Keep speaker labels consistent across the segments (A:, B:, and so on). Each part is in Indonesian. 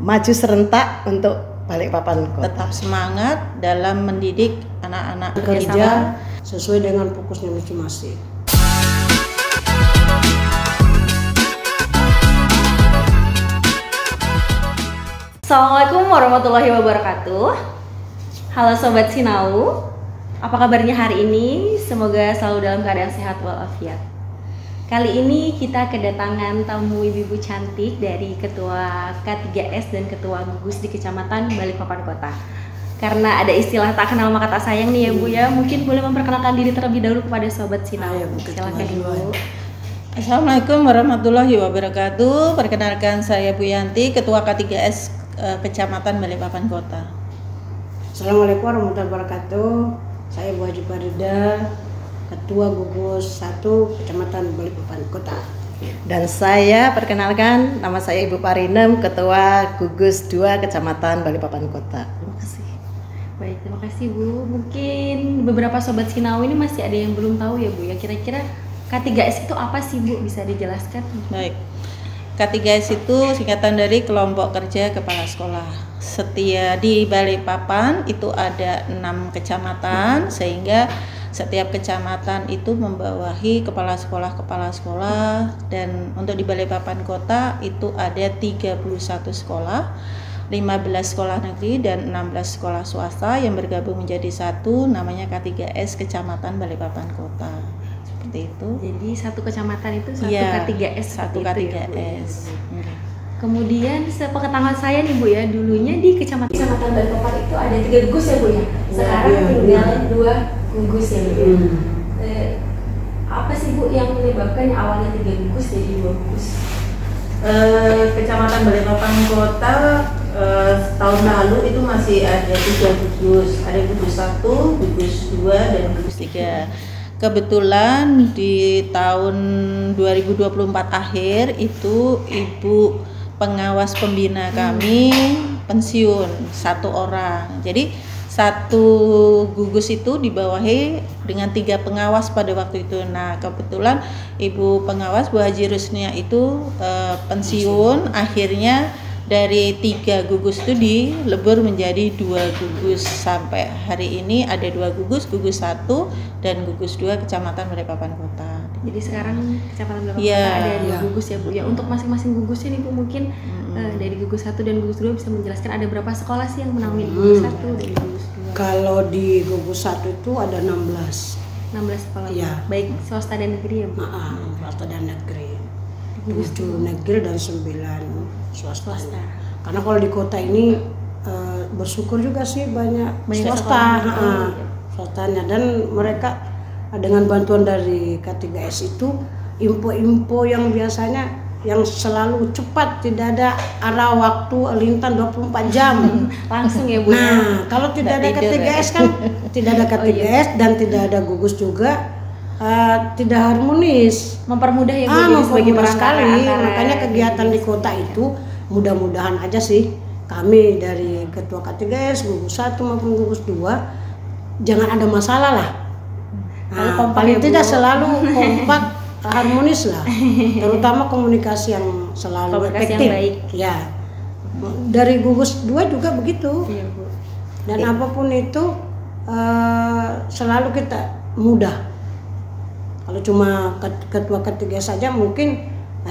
A: maju serentak untuk Balikpapan Kota.
B: Tetap semangat dalam mendidik anak-anak
C: kerja sesuai dengan fokusnya masing-masing.
D: Assalamualaikum warahmatullahi wabarakatuh. Halo Sobat Sinau, apa kabarnya hari ini? Semoga selalu dalam keadaan sehat walafiat. Kali ini kita kedatangan tamu ibu-ibu cantik dari Ketua K3S dan Ketua Gugus di Kecamatan Balikpapan Kota. Karena ada istilah tak kenal maka tak sayang nih ya Bu ya, mungkin boleh memperkenalkan diri terlebih dahulu kepada Sobat Sinau. Silakan Ibu.
B: Assalamualaikum warahmatullahi wabarakatuh. Perkenalkan saya Bu Yanti, Ketua K3S Kecamatan Balikpapan Kota.
C: Assalamualaikum warahmatullahi wabarakatuh. Saya Bu Haji Farida, Ketua Gugus 1 Kecamatan Balikpapan Kota.
A: Dan saya perkenalkan, nama saya Ibu Parinem, Ketua Gugus 2 Kecamatan Balikpapan Kota. Terima kasih.
D: Baik, terima kasih Bu. Mungkin beberapa Sobat Sinau ini masih ada yang belum tahu ya Bu ya, kira-kira K3S itu apa sih Bu? Bisa dijelaskan?
B: Baik. K3S itu singkatan dari Kelompok Kerja Kepala Sekolah. Di Balikpapan itu ada 6 kecamatan, sehingga setiap kecamatan itu membawahi kepala sekolah, dan untuk di Balikpapan Kota itu ada 31 sekolah, 15 sekolah negeri dan 16 sekolah swasta yang bergabung menjadi satu, namanya K3S Kecamatan Balikpapan Kota. Seperti itu.
D: Jadi satu kecamatan itu satu
B: ya,
D: K3S.
B: Satu K3S.
D: Kemudian sepengetahuan saya nih Bu ya, dulunya di Kecamatan Balikpapan itu ada 3 gugus ya Bu ya. Sekarang tinggal 2 gugus ya Bu. Apa sih Bu yang menyebabkan awalnya 3 gugus jadi 2 gugus?
B: Kecamatan Balikpapan Kota tahun lalu itu masih ada 3 gugus. Ada gugus 1, gugus 2 dan gugus 3. Kebetulan di tahun 2024 akhir itu ibu pengawas pembina kami pensiun 1 orang. Jadi 1 gugus itu dibawahi dengan 3 pengawas pada waktu itu. Nah kebetulan ibu pengawas Bu Haji Rusnia itu pensiun, akhirnya dari 3 gugus itu dilebur menjadi 2 gugus. Sampai hari ini ada 2 gugus, gugus 1 dan gugus 2 Kecamatan Balikpapan Kota.
D: Jadi sekarang Kecamatan Balikpapan Kota ada 2 gugus ya Bu ya. Untuk masing-masing gugusnya nih Bu, mungkin dari gugus 1 dan gugus 2 bisa menjelaskan ada berapa sekolah sih yang menaungi gugus 1 dan gugus 2?
C: Kalau di gugus 1 itu ada 16
D: sekolah
C: ya.
D: Baik swasta dan negeri ya Bu?
C: Swasta dan negeri. 7 negeri dan 9 swasta. Karena kalau di kota ini bersyukur juga sih banyak swasta, swastanya, dan mereka dengan bantuan dari K3S itu info-info yang biasanya yang selalu cepat, tidak ada arah waktu lintas 24 jam
D: langsung ya Bu.
C: Nah kalau tidak ada K3S kan tidak ada K3S dan tidak ada gugus juga, tidak harmonis.
D: Mempermudah ya Bu.
C: Mempermudah sekali. Makanya kegiatan di kota itu mudah-mudahan aja sih kami dari Ketua K3S, gugus 1 maupun gugus 2 jangan ada masalah lah. Paling tidak selalu kompak, harmonis lah. Terutama komunikasi yang selalu efektif.
D: Yang baik.
C: Ya. Dari gugus 2 juga begitu.
D: Iya, Bu.
C: Dan apapun itu selalu kita mudah. Kalau cuma ketua ketiga saja mungkin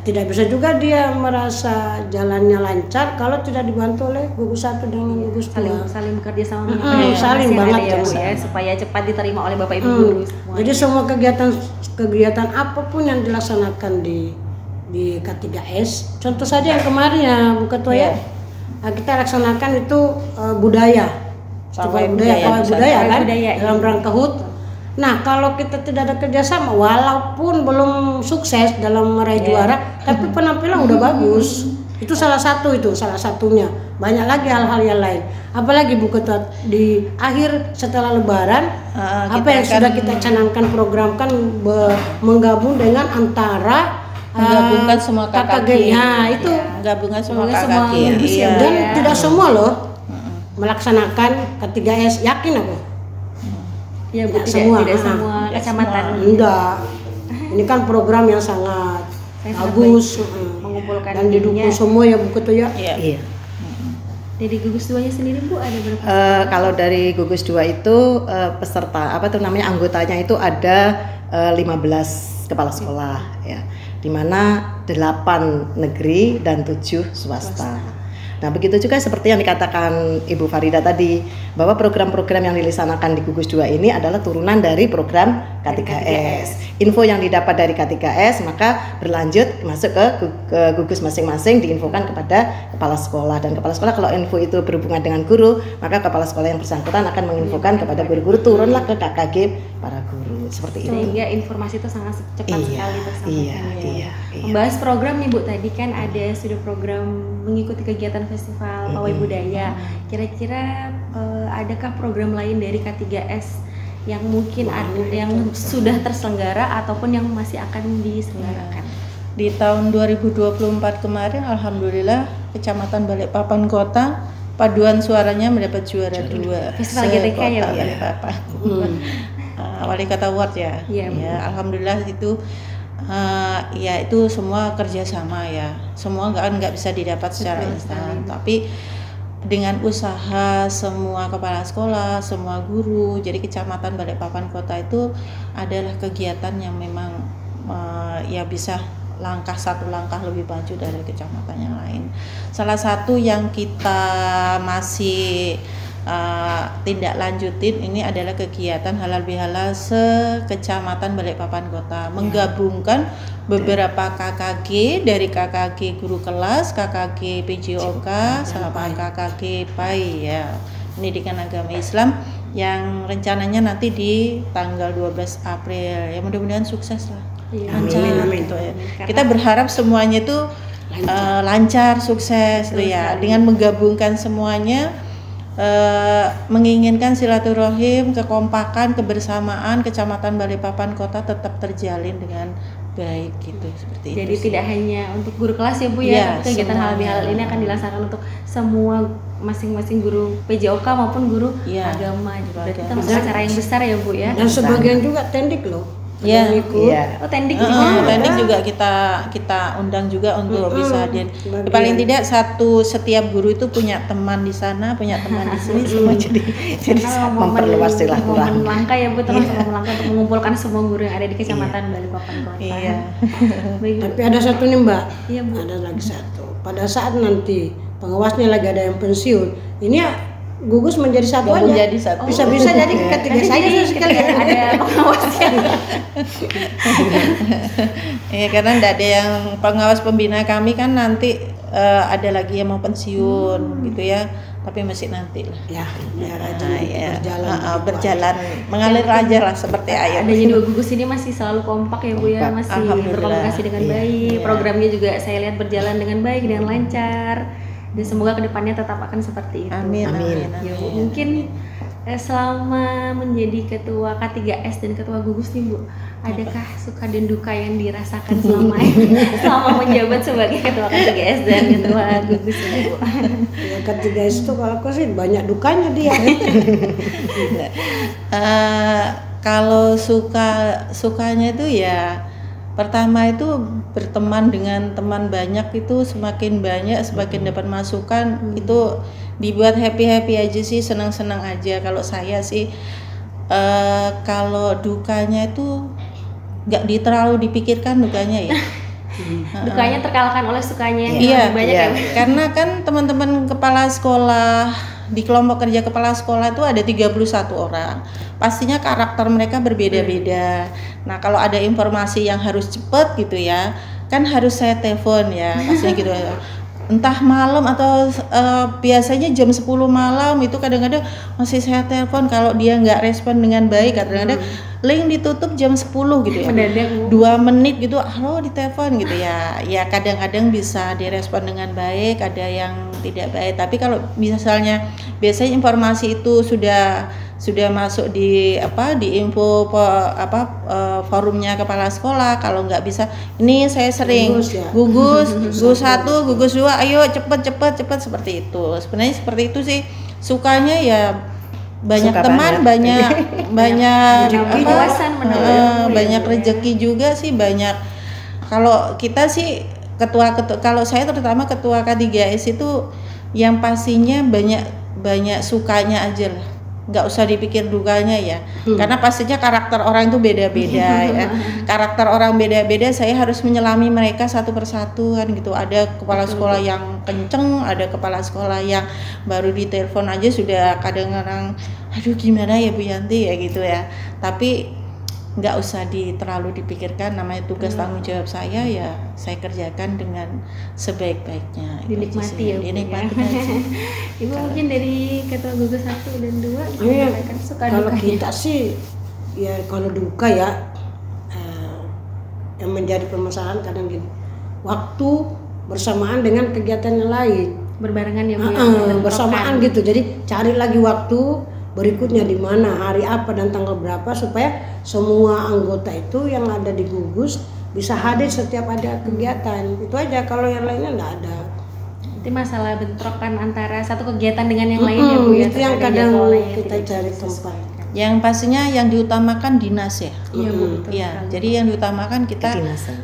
C: tidak bisa juga dia merasa jalannya lancar kalau tidak dibantu oleh gugus 1 dengan gugus 2.
D: Saling bekerja sama,
C: saling banget
D: ya Bu ya, supaya cepat diterima oleh Bapak Ibu guru semua.
C: Jadi semua kegiatan apapun yang dilaksanakan di K3S, contoh saja yang kemarin ya Bu Ketua ya, kita laksanakan itu budaya kan dalam rangka HUT. Nah kalau kita tidak ada kerjasama, walaupun belum sukses dalam meraih juara, tapi penampilan udah bagus. Itu salah satunya. Banyak lagi hal-hal yang lain. Apalagi Bu Ketua di akhir setelah Lebaran, apa yang sudah kita canangkan programkan menggabung dengan antara
B: menggabungkan semua KKG.
C: Nah itu
B: menggabungkan semua KKG.
C: Dan tidak semua loh melaksanakan K3S, yakin aku.
D: Ya Bu, tidak semua kecamatan.
C: Enggak. Ini kan program yang sangat bagus,
D: mengumpulkan
C: dan didukung semua ya Bu Ketua ya.
A: Iya.
D: Dari gugus 2-nya sendiri Bu ada berapa?
A: Kalau dari gugus 2 itu peserta apa tuh namanya anggotanya itu ada 15 kepala sekolah ya, di mana 8 negeri dan 7 swasta. Nah, begitu juga seperti yang dikatakan Ibu Farida tadi, bahwa program-program yang dilaksanakan di gugus 2 ini adalah turunan dari program K3S. Info yang didapat dari K3S maka berlanjut masuk ke gugus masing-masing, diinfokan kepada kepala sekolah, dan kepala sekolah kalau info itu berhubungan dengan guru, maka kepala sekolah yang bersangkutan akan menginfokan kepada guru-guru, turunlah ke KKG para guru, seperti itu.
D: Sehingga informasi itu sangat cepat sekali tersampaikan.
A: Iya.
D: Membahas program nih Bu, tadi kan ada sudah program mengikuti kegiatan festival pawai budaya. Kira-kira adakah program lain dari K3S yang mungkin ada yang sudah terselenggara ataupun yang masih akan diselenggarakan?
B: Di tahun 2024 kemarin alhamdulillah Kecamatan Balikpapan Kota paduan suaranya mendapat juara 2
D: Festival GTK ya Bu?
B: Balikpapan. Wali Kota Award ya.
D: Iya,
B: Ya, alhamdulillah itu ya itu semua kerjasama ya, semua nggak bisa didapat secara instan, tapi dengan usaha semua kepala sekolah, semua guru, jadi Kecamatan Balikpapan Kota itu adalah kegiatan yang memang ya bisa satu langkah lebih maju dari kecamatan yang lain. Salah satu yang kita masih tindak lanjutin ini adalah kegiatan halal bihalal se-Kecamatan Balikpapan Kota, menggabungkan beberapa KKG dari KKG guru kelas, KKG PJOK, sama KKG PAI ya, Pendidikan Agama Islam, yang rencananya nanti di tanggal 12 April ya, mudah-mudahan sukses lah.
C: Amin.
B: Gitu ya. Kita berharap semuanya itu lancar, sukses tuh ya, dengan menggabungkan semuanya. Menginginkan silaturahim, kekompakan, kebersamaan Kecamatan Balikpapan Kota tetap terjalin dengan baik gitu, seperti itu.
D: Jadi
B: sih.
D: tidak hanya untuk guru kelas ya Bu ya,
B: Ya,
D: tapi kegiatan halal bihalal ini akan dilaksanakan untuk semua masing-masing guru PJOK maupun guru agama. Berarti termasuk acara yang besar ya Bu ya.
C: Dan sebagian juga tendik loh.
B: Iya.
D: Oh tendik juga.
B: Tendik juga kita undang juga untuk bisa hadir. Paling tidak setiap guru itu punya teman di sana, punya teman di sini, semua jadi
A: memperluas silaturahmi.
D: Momen langka ya Bu, termasuk momen langka untuk mengumpulkan semua guru yang ada di Kecamatan Balikpapan Kota.
B: Iya.
D: Baik, Bu.
C: Tapi ada satu nih Mbak,
D: Iya, Bu.
C: ada lagi satu. Pada saat nanti pengawasnya lagi ada yang pensiun, ini gugus menjadi satu aja.
B: Menjadi satu.
C: Bisa-bisa jadi ketiga saja sekali
D: ada pengawasnya.
B: Iya, karena tidak ada yang pengawas pembina kami kan nanti ada lagi yang mau pensiun gitu ya, tapi masih nanti lah.
C: Ya, biar aja
B: Ya.
C: berjalan.
B: Mengalir aja lah seperti air.
D: Adanya 2 gugus ini masih selalu kompak ya Bu ya, masih
B: Alhamdulillah.
D: berkomunikasi dengan baik. Programnya juga saya lihat berjalan dengan baik dan lancar. Dan semoga kedepannya tetap akan seperti itu.
B: Amin.
D: Ya, Bu, mungkin selama menjadi ketua K3S dan ketua gugus nih Bu, adakah suka dan duka yang dirasakan selama menjabat sebagai ketua K3S dan ketua gugus ini Bu?
C: Ya, K3S itu kalau aku sih banyak dukanya dia.
B: Kalau sukanya itu ya, pertama itu berteman dengan teman banyak, itu semakin banyak semakin dapat masukan, itu dibuat happy aja sih, senang aja. Kalau saya sih kalau dukanya itu nggak terlalu dipikirkan dukanya ya.
D: Dukanya terkalahkan oleh sukanya yang
B: Iya,
D: lebih banyak ya Bu?
B: karena kan teman-teman kepala sekolah di kelompok kerja kepala sekolah itu ada 31 orang. Pastinya karakter mereka berbeda-beda. Nah, kalau ada informasi yang harus cepat gitu ya, kan harus saya telepon ya, pastinya gitu ya. Entah malam atau biasanya jam 10 malam itu kadang-kadang masih saya telepon, kalau dia nggak respon dengan baik, kadang-kadang link ditutup jam 10 gitu ya.
D: Mendadak,
B: 2 menit gitu, halo ditelepon gitu ya. Ya kadang-kadang bisa direspon dengan baik, ada yang tidak baik. Tapi kalau misalnya biasanya informasi itu sudah masuk di info forumnya kepala sekolah, kalau nggak bisa, ini saya sering gugus 1, gugus 2, ayo cepet seperti itu. Sebenarnya seperti itu sih sukanya ya, banyak
A: Suka
B: banyak teman, banyak banyak rezeki juga sih, banyak. Kalau kita sih ketua kalau saya terutama ketua K3S itu yang pastinya banyak sukanya aja lah, nggak usah dipikir dukanya ya, karena pastinya karakter orang itu beda-beda ya. Karakter orang beda-beda, saya harus menyelami mereka satu persatu kan gitu. Ada kepala sekolah yang kenceng, ada kepala sekolah yang baru ditelepon aja sudah kadang-kadang aduh gimana ya Bu Yanti ya gitu ya. Tapi nggak usah terlalu dipikirkan, namanya tugas tanggung jawab saya ya saya kerjakan dengan sebaik-baiknya.
D: Dinikmati ya Bu,
B: dinikmati
D: ya.
B: aja.
D: Ibu mungkin dari ketua gugus 1 dan 2
C: Iya,
D: sampaikan suka
C: kalau
D: dukanya.
C: kita sih ya kalau duka ya yang menjadi permasalahan kadang gini, waktu bersamaan dengan kegiatan yang lain.
D: Berbarengan ya Bu, ya,
C: Bersamaan
D: bentrokan.
C: gitu, jadi cari lagi waktu berikutnya di mana, hari apa dan tanggal berapa, supaya semua anggota itu yang ada di gugus bisa hadir setiap ada kegiatan. Itu aja, kalau yang lainnya nggak ada.
D: Nanti masalah bentrokan antara satu kegiatan dengan yang lain ya Bu ya.
C: Itu yang
D: terkadang
C: kadang
D: jadwalnya yang
C: kita
D: tidak
C: cari
D: bisa
C: tempat.
B: Yang pastinya yang diutamakan dinas ya.
D: Iya Bu, betul
B: Iya,
D: sekali.
B: jadi yang diutamakan kita
A: Kedinasan.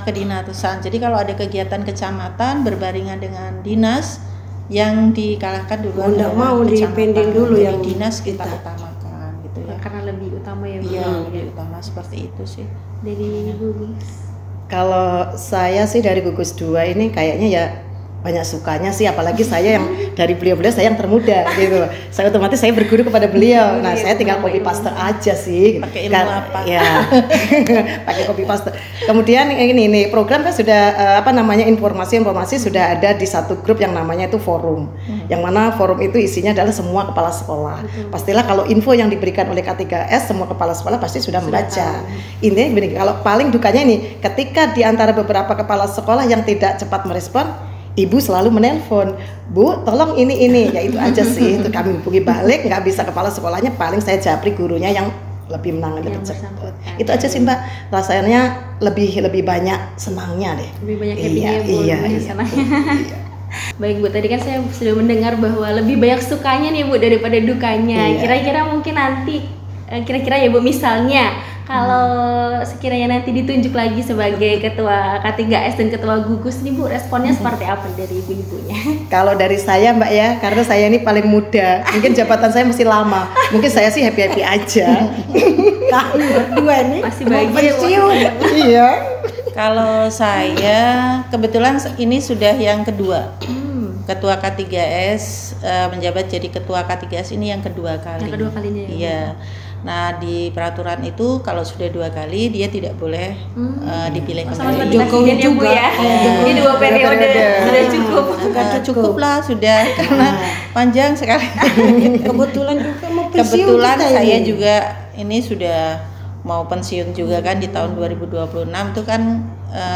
B: kedinasan. Jadi kalau ada kegiatan kecamatan berbarengan dengan dinas, yang dikalahkan dulu
C: Mau nggak mau dipending dulu
B: Jadi
C: yang
B: dinas kita
C: kita.
B: utamakan gitu ya.
D: karena lebih utama ya Bu.
B: Iya,
D: ya.
B: lebih utama seperti itu sih.
D: Dari Ibu Gus.
A: Kalau saya sih dari gugus 2 ini kayaknya ya banyak sukanya sih, apalagi saya yang dari beliau-beliau saya yang termuda gitu. Saya otomatis saya berguru kepada beliau. Nah, saya tinggal copy paste aja sih.
B: Pakai ilmu apa?
A: Ya. Pakai copy paste. Kemudian ini nih program kan sudah informasi sudah ada di satu grup yang namanya itu forum. Yang mana forum itu isinya adalah semua kepala sekolah. Pastilah kalau info yang diberikan oleh K3S semua kepala sekolah pasti sudah membaca. Intinya begini, kalau paling dukanya ini ketika di antara beberapa kepala sekolah yang tidak cepat merespon, Ibu selalu menelpon, Bu, tolong ini, ya itu aja sih. Itu kami hubungi balik, nggak bisa kepala sekolahnya, paling saya japri gurunya yang lebih menangani
D: Yang
A: lebih cepat.
D: bersangkutan.
A: Itu aja sih Mbak, rasanya lebih banyak senangnya deh.
D: Lebih banyak happy-nya Bu,
A: iya,
D: lebih
A: iya.
D: senangnya. Baik Bu, tadi kan saya sudah mendengar bahwa lebih banyak sukanya nih Bu daripada dukanya.
A: Iya.
D: Kira-kira mungkin nanti kira-kira ya Bu, misalnya kalau sekiranya nanti ditunjuk lagi sebagai ketua K3S dan ketua gugus nih Bu, responnya seperti apa dari ibu-ibunya?
A: Kalau dari saya Mbak ya, karena saya ini paling muda, mungkin jabatan saya masih lama, mungkin saya sih happy aja.
C: Kami berdua ini
D: Masih
C: mau
D: bahagia ya, Bu.
C: pensiun.
A: Iya.
B: Kalau saya kebetulan ini sudah yang kedua. Ketua K3S menjabat jadi ketua K3S ini yang kedua kali.
D: Yang kedua kalinya ya, Bu?
B: Iya. Nah di peraturan itu kalau sudah 2 kali dia tidak boleh dipilih
D: Sama
B: kembali.
D: seperti
C: Jokowi
D: presiden ya Bu
C: juga.
D: ya.
C: Iya.
D: Ini 2 periode sudah cukup.
B: Cukup lah sudah karena panjang sekali.
C: Kebetulan juga mau pensiun.
B: Kebetulan
C: kita
B: saya
C: ini.
B: juga ini sudah mau pensiun juga kan di tahun 2026 itu kan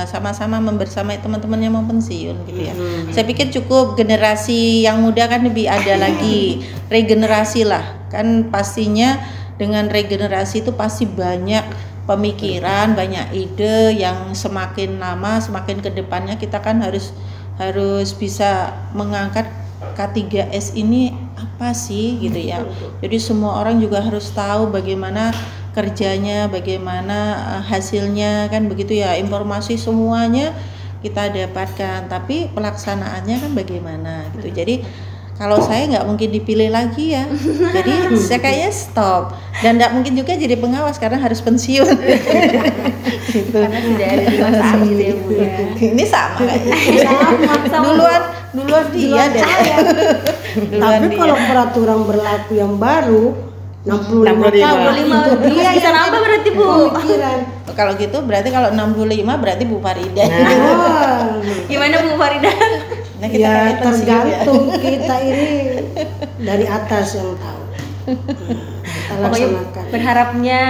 B: sama-sama membersamai teman-teman yang mau pensiun gitu ya. Saya pikir cukup generasi yang muda kan lebih ada lagi regenerasi lah kan, pastinya dengan regenerasi itu pasti banyak pemikiran, banyak ide yang semakin lama semakin ke depannya kita kan harus bisa mengangkat K3S ini apa sih gitu ya. Jadi semua orang juga harus tahu bagaimana kerjanya, bagaimana hasilnya kan begitu ya. Informasi semuanya kita dapatkan, tapi pelaksanaannya kan bagaimana gitu. Jadi kalau saya nggak mungkin dipilih lagi ya, jadi saya kayaknya stop dan nggak mungkin juga jadi pengawas karena harus pensiun. Gitu.
D: Karena sudah ada di masa akhir ya Bu ya.
B: Ini sama kayaknya. Duluan dia deh. Duluan
C: Tapi
B: dia.
C: kalau peraturan berlaku yang baru 65 tahun
A: 65.
C: itu dia
D: Bisa
C: yang
D: nambah berarti Bu.
C: pemikiran.
B: Kalau gitu berarti kalau 65 berarti Bu Farida.
C: Wah,
D: Gimana Bu Farida?
B: Nah, kita
C: ya
B: kayak pensiun ya.
C: tergantung kita ini dari atas yang tahu. Kita
D: Pokoknya
C: laksanakan.
D: berharapnya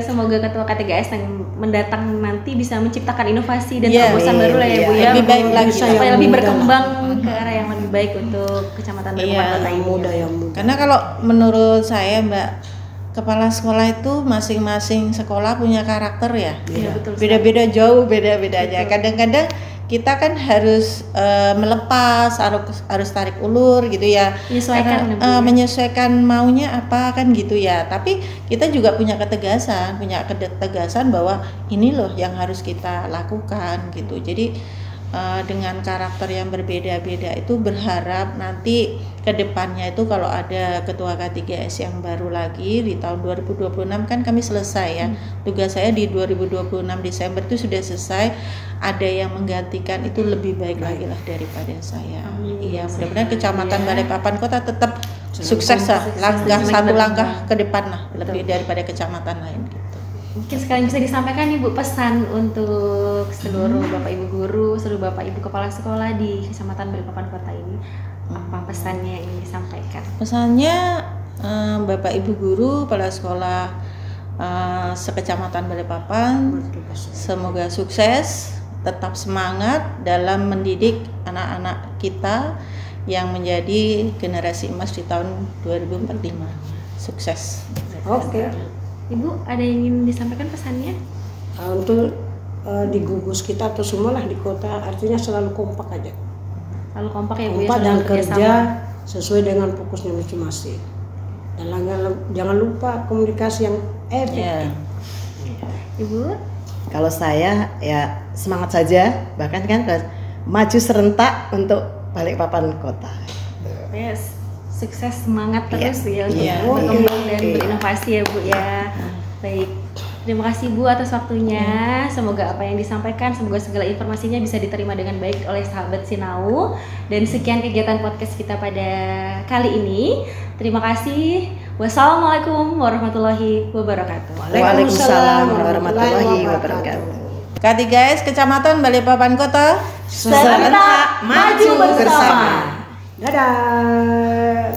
D: semoga ketua K3S yang mendatang nanti bisa menciptakan inovasi dan
B: Iya,
D: terobosan baru lah ya Bu ya.
B: lebih baik lagi.
C: Bisa
D: Supaya
C: yang
D: lebih
C: muda
D: berkembang ke arah yang lebih baik untuk kecamatan
B: Iya,
D: Bermuara Kota
C: yang
D: ini.
C: muda yang muda.
B: Karena kalau menurut saya Mbak, kepala sekolah itu masing-masing sekolah punya karakter ya.
D: Iya, betul.
B: Beda-beda jauh, beda-beda aja. Kadang-kadang kita kan harus melepas, harus tarik ulur gitu ya.
D: Menyesuaikan,
B: Karena,
D: Bu, ya.
B: menyesuaikan maunya apa kan gitu ya. Tapi kita juga punya ketegasan bahwa ini loh yang harus kita lakukan gitu. Jadi dengan karakter yang berbeda-beda itu berharap nanti ke depannya itu kalau ada ketua K3S yang baru lagi di tahun 2026 kan kami selesai ya. Tugas saya di 2026 Desember itu sudah selesai. Ada yang menggantikan itu lebih baik lagi lah daripada saya. Iya, mudah-mudahan Kecamatan Balikpapan Kota tetap sukses lah, satu langkah ke depan lah, lebih daripada kecamatan lain gitu.
D: Mungkin sekalian bisa disampaikan Ibu pesan untuk seluruh Bapak Ibu guru, seluruh Bapak Ibu kepala sekolah di Kecamatan Balikpapan Kota ini. Apa pesannya yang ingin disampaikan?
B: Pesannya Bapak Ibu guru, kepala sekolah sekecamatan Balikpapan, semoga sukses, tetap semangat dalam mendidik anak-anak kita yang menjadi generasi emas di tahun 2045. Sukses.
C: Oke.
D: Ibu ada yang ingin disampaikan pesannya?
C: Untuk di gugus kita atau semualah di kota, artinya selalu kompak aja.
D: Selalu kompak ya Bu ya.
C: Kompak dan
D: selalu
C: kerja sesuai dengan fokusnya masing-masing. Dan jangan lupa komunikasi yang efektif.
D: Ibu?
A: Kalau saya ya semangat saja, bahkan kan maju serentak untuk Balikpapan Kota.
D: Yes. Sukses, semangat terus ya untuk
A: Iya.
D: berkembang dan berinovasi ya Bu ya. Baik, terima kasih Bu atas waktunya. Semoga apa yang disampaikan, semoga segala informasinya bisa diterima dengan baik oleh sahabat Sinau. Dan sekian kegiatan podcast kita pada kali ini. Terima kasih. Wassalamualaikum warahmatullahi wabarakatuh.
A: Waalaikumsalam warahmatullahi wabarakatuh.
B: K3S Kecamatan Balikpapan Kota
A: Serentak maju bersama.
C: Dadah.